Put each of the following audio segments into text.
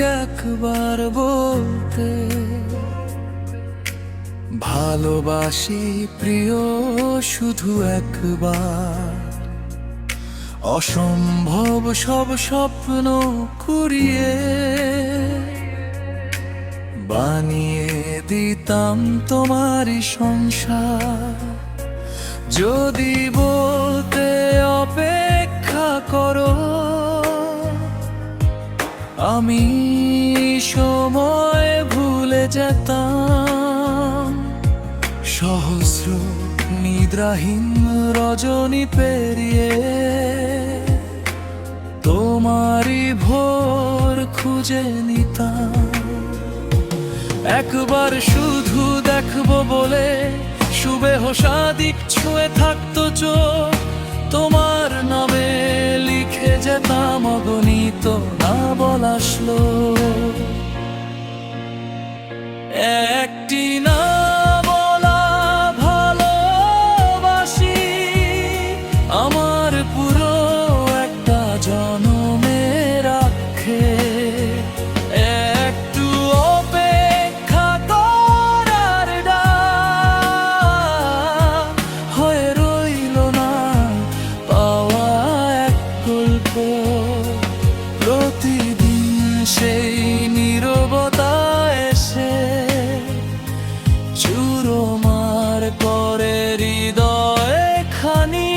একবার বলতে ভালোবাসি প্রিয়, শুধু একবার অসম্ভব সব স্বপ্ন কুড়িয়ে বানিয়ে দিতাম তোমারই সংসার। যদি বলতে অপেক্ষা করো, আমি সময় ভুলে যেতাম। সহস্র নিদ্রাহীন রজনী পেরিয়ে তোমারই ভোর খুঁজে নিতাম। একবার শুধু দেখবো বলে সুবেহ সাদিক ছুঁয়ে থাকতো চোখ, তোমার নামে লিখে যেতাম অগণিত না বলা শ্লোক। একটি না বলা ভালোবাসি আমার পুরো একটা জনমের আক্ষে। একটু অপেক্ষা করার ডাক হয়ে রইল না পাওয়া এক গল্প। প্রতিদিন সেই নীরবতা এসে চুরমার করে হৃদয় খানি।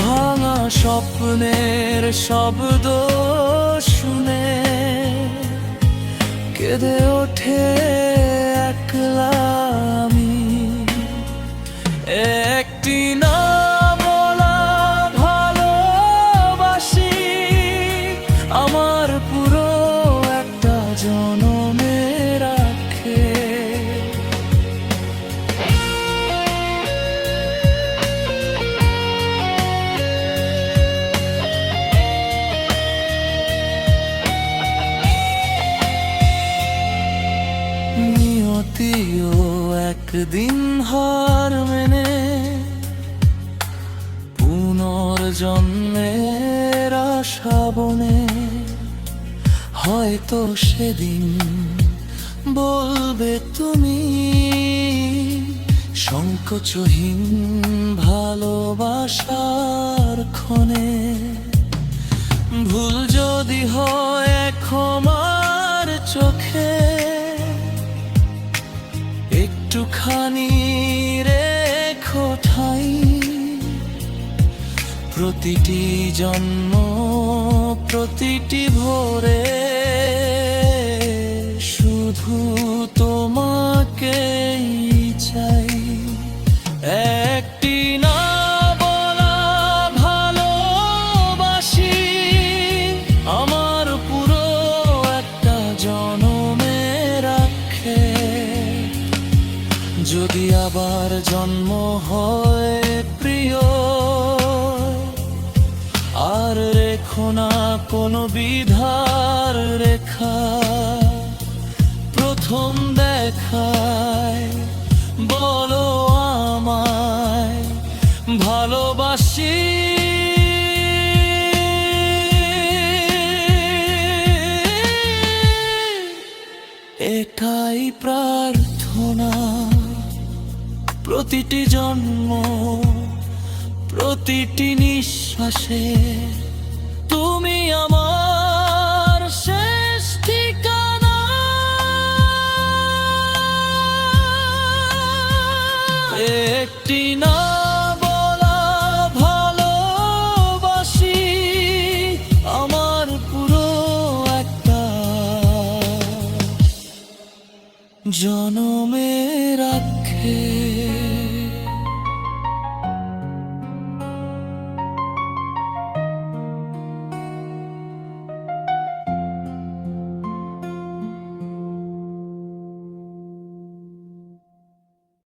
ভাঙা স্বপ্নের শব্দ শুনে কেঁদে ওঠে একলা আমি। একটি না বলা ভালোবাসি আমার পুরো একটা জনমের আক্ষে। নিয়তিও একদিন হার মেনে পুনর্জন্মের আশা বনে হয়তো সেদিন বলবে তুমি সংকোচহীন ভালোবাসার ক্ষণে। ভুল যদি হয় ক্ষমার চোখে একটুখানি রেখো ঠাই। প্রতিটি জন্ম প্রতিটি ভোরে শুধু তোমাকেই চাই। একটি না বলা ভালোবাসি আমার পুরো একটা জনমের আক্ষে। যদি আবার জন্ম হয় প্রিয়, আর রেখো না কোনো বিধার রেখা। প্রথম দেখায় বলো আমায় ভালোবাসি। এটাই প্রার্থনা প্রতিটি জন্ম প্রতিটি নিঃশ্বাসে তুমি আমার শেষ ঠিকানা। একটি না বলা ভালোবাসি আমার পুরো একটা জনমের আক্ষে।